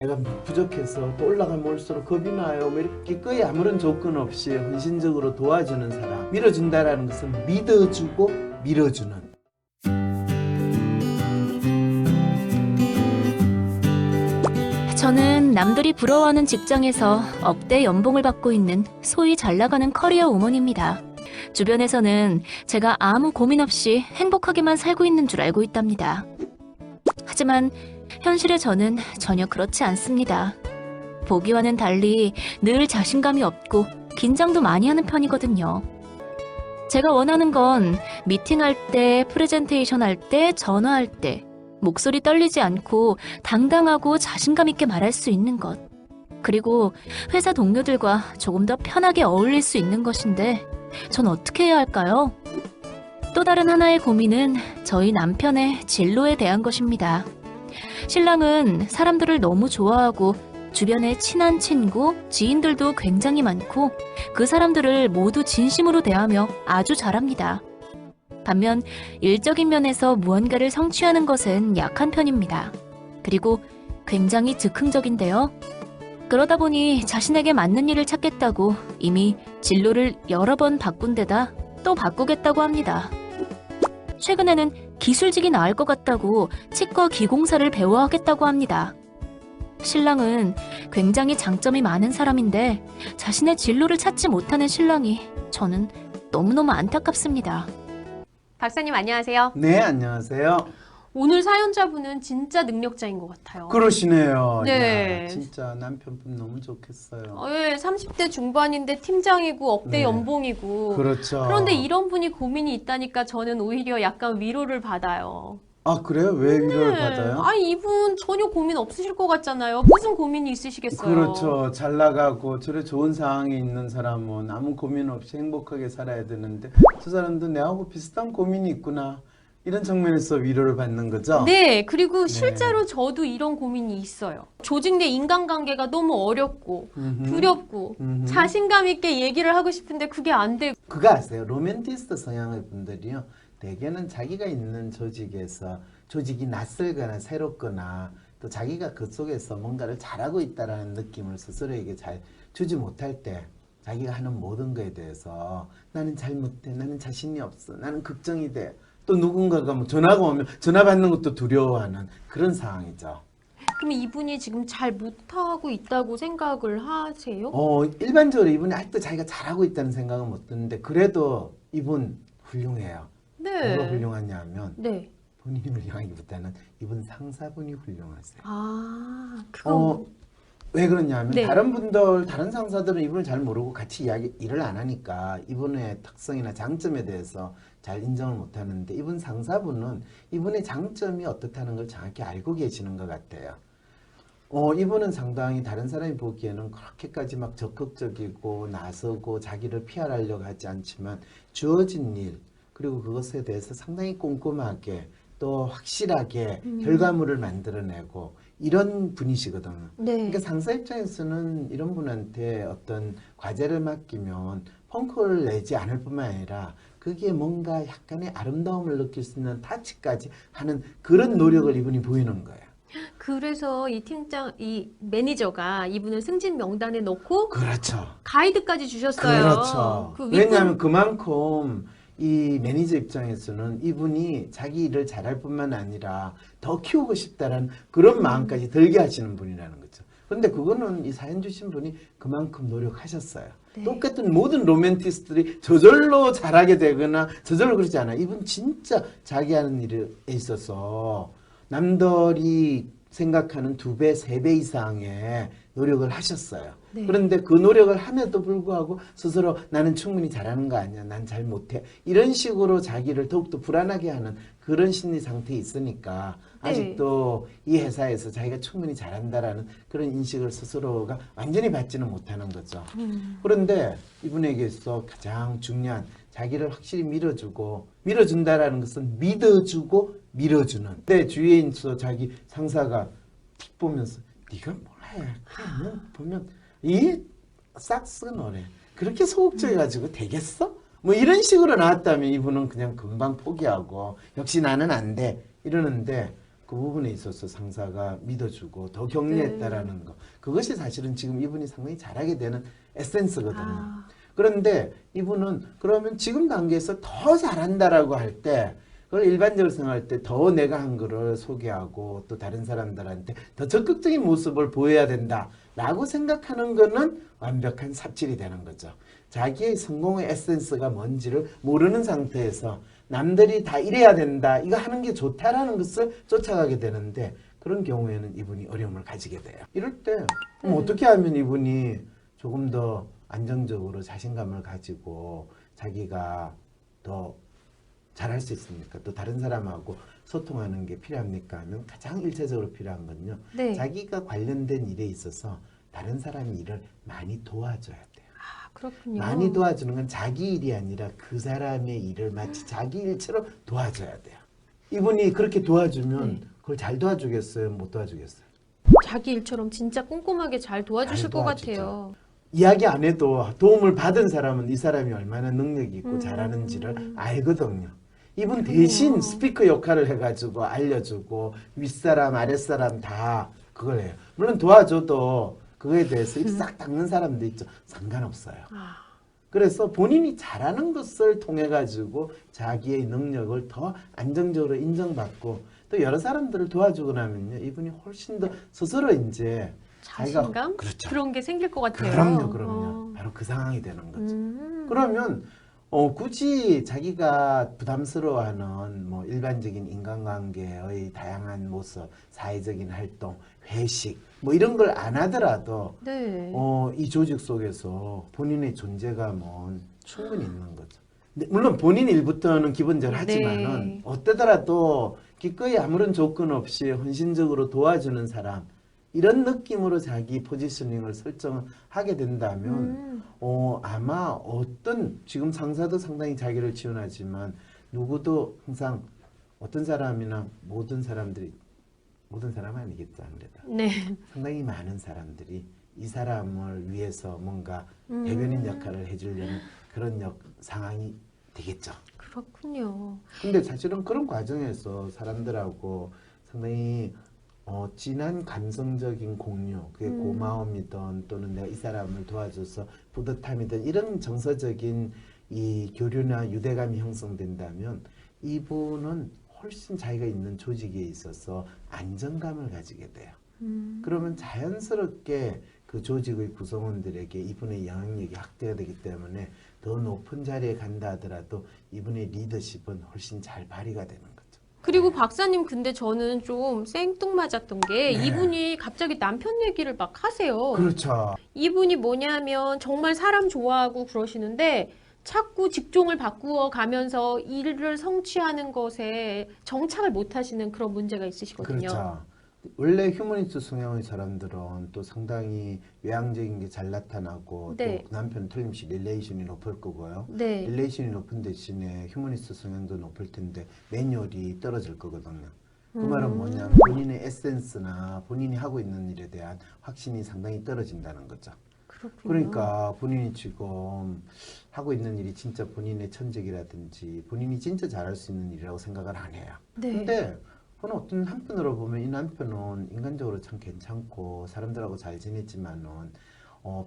내가 부족해서 또 올라가면 올수록 겁이 나요. 뭐 이렇게 거의 아무런 조건 없이 헌신적으로 도와주는 사람. 밀어준다라는 것은 믿어주고 밀어주는. 저는 남들이 부러워하는 직장에서 억대 연봉을 받고 있는 소위 잘나가는 커리어 우먼입니다. 주변에서는 제가 아무 고민 없이 행복하게만 살고 있는 줄 알고 있답니다. 하지만 현실의 저는 전혀 그렇지 않습니다. 보기와는 달리 늘 자신감이 없고 긴장도 많이 하는 편이거든요. 제가 원하는 건 미팅할 때, 프레젠테이션 할 때, 전화할 때 목소리 떨리지 않고 당당하고 자신감 있게 말할 수 있는 것. 그리고 회사 동료들과 조금 더 편하게 어울릴 수 있는 것인데 전 어떻게 해야 할까요? 또 다른 하나의 고민은 저희 남편의 진로에 대한 것입니다. 신랑은 사람들을 너무 좋아하고 주변에 친한 친구, 지인들도 굉장히 많고 그 사람들을 모두 진심으로 대하며 아주 잘합니다. 반면 일적인 면에서 무언가를 성취하는 것은 약한 편입니다. 그리고 굉장히 즉흥적인데요. 그러다 보니 자신에게 맞는 일을 찾겠다고 이미 진로를 여러 번 바꾼 데다 또 바꾸겠다고 합니다. 최근에는 기술직이 나을 것 같다고 치과 기공사를 배워하겠다고 합니다. 신랑은 굉장히 장점이 많은 사람인데 자신의 진로를 찾지 못하는 신랑이 저는 너무너무 안타깝습니다. 박사님 안녕하세요. 네, 안녕하세요. 오늘 사연자분은 진짜 능력자인 것 같아요. 그러시네요. 네. 야, 진짜 남편분 너무 좋겠어요. 예, 30대 중반인데 팀장이고 억대 네. 연봉이고. 그렇죠. 그런데 이런 분이 고민이 있다니까 저는 오히려 약간 위로를 받아요. 아, 그래요? 왜 위로를 네. 받아요? 아, 이분 전혀 고민 없으실 것 같잖아요. 무슨 고민이 있으시겠어요? 그렇죠. 잘 나가고 저래 좋은 상황에 있는 사람은 아무 고민 없이 행복하게 살아야 되는데 저 사람도 내하고 비슷한 고민이 있구나. 이런 측면에서 위로를 받는 거죠? 네, 그리고 실제로 저도 이런 고민이 있어요. 조직 내 인간관계가 너무 어렵고 두렵고 자신감 있게 얘기를 하고 싶은데 그게 안 되고. 그거 아세요? 로맨티스트 성향의 분들이요. 대개는 자기가 있는 조직에서 조직이 낯설거나 새롭거나 또 자기가 그 속에서 뭔가를 잘하고 있다라는 느낌을 스스로에게 잘 주지 못할 때 자기가 하는 모든 거에 대해서 나는 잘 못해, 나는 자신이 없어, 나는 걱정이 돼. 또 누군가가 뭐 전화가 오면 전화 받는 것도 두려워하는 그런 상황이죠. 그럼 이분이 지금 잘 못하고 있다고 생각을 하세요? 일반적으로 이분이 아직도 자기가 잘하고 있다는 생각은 못 드는데 그래도 이분 훌륭해요. 네. 뭐가 훌륭하냐 하면 네. 본인이 훌륭하기보다는 이분 상사분이 훌륭하세요. 아, 그건 왜 그러냐면 네. 다른 상사들은 이분을 잘 모르고 같이 일을 안 하니까 이분의 특성이나 장점에 대해서 잘 인정을 못 하는데 이분 상사분은 이분의 장점이 어떻다는 걸 정확히 알고 계시는 것 같아요. 이분은 상당히 다른 사람이 보기에는 그렇게까지 막 적극적이고 나서고 자기를 피하려고 하지 않지만 주어진 일 그리고 그것에 대해서 상당히 꼼꼼하게 또 확실하게 결과물을 만들어내고 이런 분이시거든요. 네. 그러니까 상사 입장에서는 이런 분한테 어떤 과제를 맡기면 펑크를 내지 않을 뿐만 아니라 그게 뭔가 약간의 아름다움을 느낄 수 있는 타치까지 하는 그런 노력을 이분이 보이는 거예요. 그래서 이 매니저가 이분을 승진 명단에 넣고 그렇죠. 가이드까지 주셨어요. 그렇죠. 그 왜냐하면 그만큼 이 매니저 입장에서는 이분이 자기 일을 잘할 뿐만 아니라 더 키우고 싶다라는 그런 마음까지 들게 하시는 분이라는 거죠. 그런데 그거는 이 사연 주신 분이 그만큼 노력하셨어요. 네. 똑같은 모든 로맨티스트들이 저절로 잘하게 되거나 저절로 그러지 않아요. 이분 진짜 자기 하는 일에 있어서 남들이 생각하는 2배, 3배 이상의 노력을 하셨어요. 네. 그런데 그 노력을 함에도 불구하고 스스로 나는 충분히 잘하는 거 아니야, 난 잘 못해, 이런 식으로 자기를 더욱더 불안하게 하는 그런 심리 상태에 있으니까 네. 아직도 이 회사에서 자기가 충분히 잘한다라는 그런 인식을 스스로가 완전히 받지는 못하는 거죠. 그런데 이분에게 있어 가장 중요한 자기를 확실히 밀어준다라는 것은 믿어주고 밀어주는. 내 주위에 있어 자기 상사가 틱 보면서 네가 뭘 해? 그냥 보면 이 싹스 너래. 그렇게 소극적이가지고 되겠어? 뭐 이런 식으로 나왔다면 이분은 그냥 금방 포기하고 역시 나는 안 돼 이러는데 그 부분에 있어서 상사가 믿어주고 더 격려했다라는 거. 그것이 사실은 지금 이분이 상당히 잘하게 되는 에센스거든요. 아, 그런데 이분은 그러면 지금 단계에서 더 잘한다라고 할 때 그걸 일반적으로 생각할 때 더 내가 한 거를 소개하고 또 다른 사람들한테 더 적극적인 모습을 보여야 된다라고 생각하는 거는 완벽한 삽질이 되는 거죠. 자기의 성공의 에센스가 뭔지를 모르는 상태에서 남들이 다 이래야 된다, 이거 하는 게 좋다라는 것을 쫓아가게 되는데 그런 경우에는 이분이 어려움을 가지게 돼요. 이럴 때 그럼 어떻게 하면 이분이 조금 더 안정적으로 자신감을 가지고 자기가 더 잘할 수 있습니까? 또 다른 사람하고 소통하는 게 필요합니까? 하면 가장 일차적으로 필요한 건요. 네. 자기가 관련된 일에 있어서 다른 사람이 일을 많이 도와줘야 돼요. 아, 그렇군요. 많이 도와주는 건 자기 일이 아니라 그 사람의 일을 마치 자기 일처럼 도와줘야 돼요. 이분이 그렇게 도와주면 그걸 잘 도와주겠어요? 못 도와주겠어요? 자기 일처럼 진짜 꼼꼼하게 잘 도와주실 잘 것 도와주죠. 같아요. 이야기 안 해도 도움을 받은 사람은 이 사람이 얼마나 능력이 있고 잘하는지를 알거든요. 이분 대신 스피커 역할을 해가지고 알려주고 윗사람 아랫사람 다 그걸 해요. 물론 도와줘도 그거에 대해서 입 싹 닦는 사람도 있죠. 상관없어요. 아, 그래서 본인이 잘하는 것을 통해 가지고 자기의 능력을 더 안정적으로 인정받고 또 여러 사람들을 도와주고 나면요, 이분이 훨씬 더 스스로 이제 자신감? 그렇죠. 그런 게 생길 것 같아요. 그럼요. 바로 그 상황이 되는 거죠. 음. 그러면 굳이 자기가 부담스러워하는 뭐 일반적인 인간관계의 다양한 모습, 사회적인 활동, 회식 뭐 이런 걸 안 하더라도 네. 이 조직 속에서 본인의 존재감은 충분히 있는 거죠. 근데 물론 본인 일부터는 기본적으로 하지만은 네. 어떠더라도 기꺼이 아무런 조건 없이 헌신적으로 도와주는 사람 이런 느낌으로 자기 포지셔닝을 설정하게 된다면 아마 어떤 지금 상사도 상당히 자기를 지원하지만 누구도 항상 어떤 사람이나 모든 사람들이 모든 사람 아니겠죠 아무래도 네. 상당히 많은 사람들이 이 사람을 위해서 뭔가 대변인 역할을 해주려는 그런 상황이 되겠죠. 그렇군요. 근데 사실은 그런 과정에서 사람들하고 상당히 진한 감성적인 공유, 그게 고마움이든 또는 내가 이 사람을 도와줘서 뿌듯함이든 이런 정서적인 이 교류나 유대감이 형성된다면 이분은 훨씬 자기가 있는 조직에 있어서 안정감을 가지게 돼요. 그러면 자연스럽게 그 조직의 구성원들에게 이분의 영향력이 확대가 되기 때문에 더 높은 자리에 간다 하더라도 이분의 리더십은 훨씬 잘 발휘가 되는 거죠. 그리고 박사님, 근데 저는 좀 생뚱맞았던 게 네. 이분이 갑자기 남편 얘기를 막 하세요. 그렇죠. 이분이 뭐냐면 정말 사람 좋아하고 그러시는데 자꾸 직종을 바꾸어 가면서 일을 성취하는 것에 정착을 못 하시는 그런 문제가 있으시거든요. 그렇죠. 원래 휴머니스트 성향의 사람들은 또 상당히 외향적인 게 잘 나타나고 네. 또 남편 틀림없이 릴레이션이 높을 거고요. 네. 릴레이션이 높은 대신에 휴머니스트 성향도 높을 텐데 매뉴얼이 떨어질 거거든요. 그 말은 뭐냐면 본인의 에센스나 본인이 하고 있는 일에 대한 확신이 상당히 떨어진다는 거죠. 그렇군요. 그러니까 본인이 지금 하고 있는 일이 진짜 본인의 천직이라든지 본인이 진짜 잘할 수 있는 일이라고 생각을 안 해요. 네. 근데 그건 어떤 한편으로 보면 이 남편은 인간적으로 참 괜찮고 사람들하고 잘 지냈지만은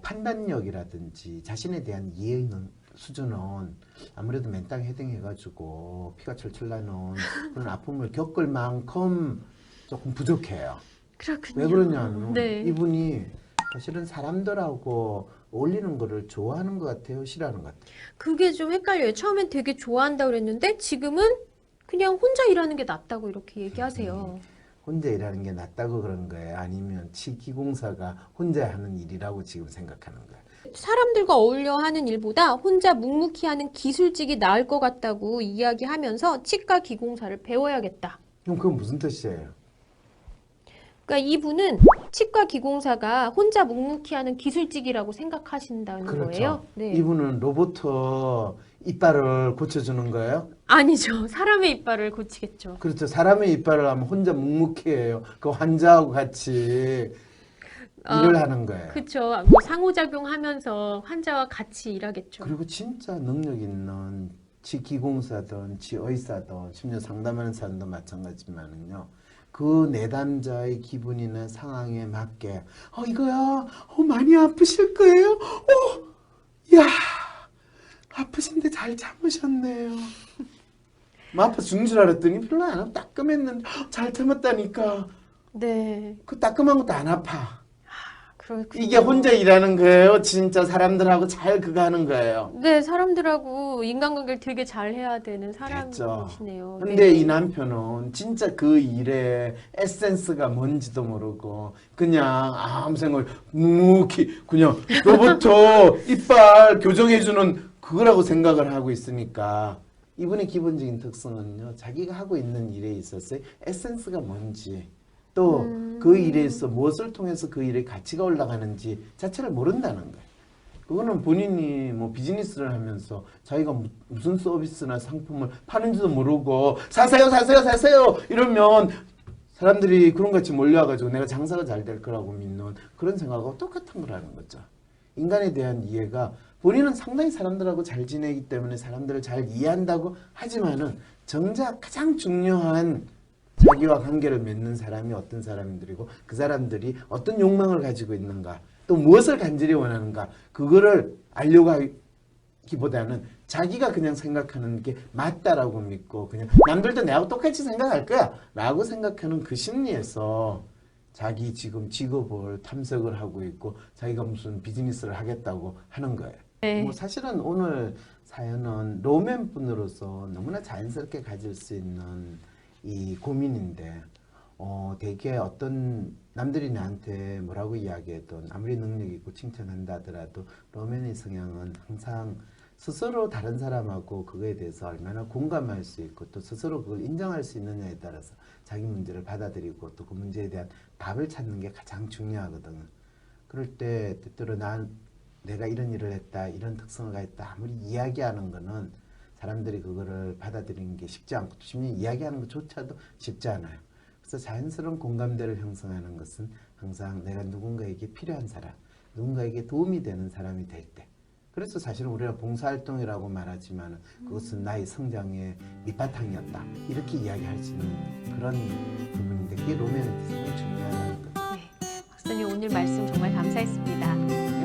판단력이라든지 자신에 대한 이해의 수준은 아무래도 맨땅에 헤딩해가지고 피가 철철 나는 그런 아픔을 겪을 만큼 조금 부족해요. 그렇군요. 왜 그러냐면 네. 이분이 사실은 사람들하고 어울리는 거를 좋아하는 것 같아요? 싫어하는 것 같아요? 그게 좀 헷갈려요. 처음엔 되게 좋아한다고 그랬는데 지금은 그냥 혼자 일하는 게 낫다고 이렇게 얘기하세요. 혼자 일하는 게 낫다고 그런 거예요? 아니면 치기공사가 혼자 하는 일이라고 지금 생각하는 거예요? 사람들과 어울려 하는 일보다 혼자 묵묵히 하는 기술직이 나을 것 같다고 이야기하면서 치과 기공사를 배워야겠다. 그럼 그건 무슨 뜻이에요? 그러니까 이분은 치과 기공사가 혼자 묵묵히 하는 기술직이라고 생각하신다는 거예요. 네. 이분은 로봇 이빨을 고쳐주는 거예요? 아니죠. 사람의 이빨을 고치겠죠. 그렇죠. 사람의 이빨을 하면 혼자 묵묵히 해요. 그 환자하고 같이 일을 하는 거예요. 그렇죠. 뭐 상호작용하면서 환자와 같이 일하겠죠. 그리고 진짜 능력 있는 치기공사든 치의사든 심지어 상담하는 사람도 마찬가지지만은요. 그 그 내담자의 기분이나 상황에 맞게 이거야 많이 아프실 거예요. 야 아프신데 잘 참으셨네요. 뭐 아파 죽는 줄 알았더니 별로 안 아파. 따끔했는데 잘 참았다니까. 네. 그 따끔한 것도 안 아파. 그렇군요. 이게 혼자 일하는 거예요. 진짜 사람들하고 잘 그거 하는 거예요. 네, 사람들하고 인간관계를 되게 잘 해야 되는 됐죠. 사람이시네요. 근데 네. 이 남편은 진짜 그 일에 에센스가 뭔지도 모르고 그냥 아무 생각 묵묵히 그냥 로봇 이빨 교정해주는 그거라고 생각을 하고 있으니까 이분의 기본적인 특성은요. 자기가 하고 있는 일에 있어서 에센스가 뭔지 또 그 일에서 무엇을 통해서 그 일의 가치가 올라가는지 자체를 모른다는 거예요. 그거는 본인이 뭐 비즈니스를 하면서 자기가 무슨 서비스나 상품을 파는지도 모르고 사세요 이러면 사람들이 그런 같이 몰려와가지고 내가 장사가 잘 될 거라고 믿는 그런 생각하고 똑같은 거라는 거죠. 인간에 대한 이해가 본인은 상당히 사람들하고 잘 지내기 때문에 사람들을 잘 이해한다고 하지만은 정작 가장 중요한 자기와 관계를 맺는 사람이 어떤 사람들이고 그 사람들이 어떤 욕망을 가지고 있는가 또 무엇을 간절히 원하는가 그거를 알려고 하기보다는 자기가 그냥 생각하는 게 맞다라고 믿고 그냥 남들도 내하고 똑같이 생각할 거야 라고 생각하는 그 심리에서 자기 지금 직업을 탐색을 하고 있고 자기가 무슨 비즈니스를 하겠다고 하는 거예요. 네. 뭐 사실은 오늘 사연은 로맨 분으로서 너무나 자연스럽게 가질 수 있는 이 고민인데 되게 어떤 남들이 나한테 뭐라고 이야기해도 아무리 능력 있고 칭찬한다 하더라도 로맨의 성향은 항상 스스로 다른 사람하고 그거에 대해서 얼마나 공감할 수 있고 또 스스로 그걸 인정할 수 있느냐에 따라서 자기 문제를 받아들이고 또 그 문제에 대한 답을 찾는 게 가장 중요하거든요. 그럴 때 때때로 내가 이런 일을 했다 이런 특성을 가졌다 아무리 이야기하는 거는 사람들이 그거를 받아들이는 게 쉽지 않고 심지어 이야기하는 것조차도 쉽지 않아요. 그래서 자연스러운 공감대를 형성하는 것은 항상 내가 누군가에게 필요한 사람, 누군가에게 도움이 되는 사람이 될 때. 그래서 사실은 우리가 봉사활동이라고 말하지만 그것은 나의 성장의 밑바탕이었다. 이렇게 이야기할 수 있는 그런 부분인데 그게 로맨티즘이 중요하다는 거죠. 네. 박사님 오늘 말씀 정말 감사했습니다.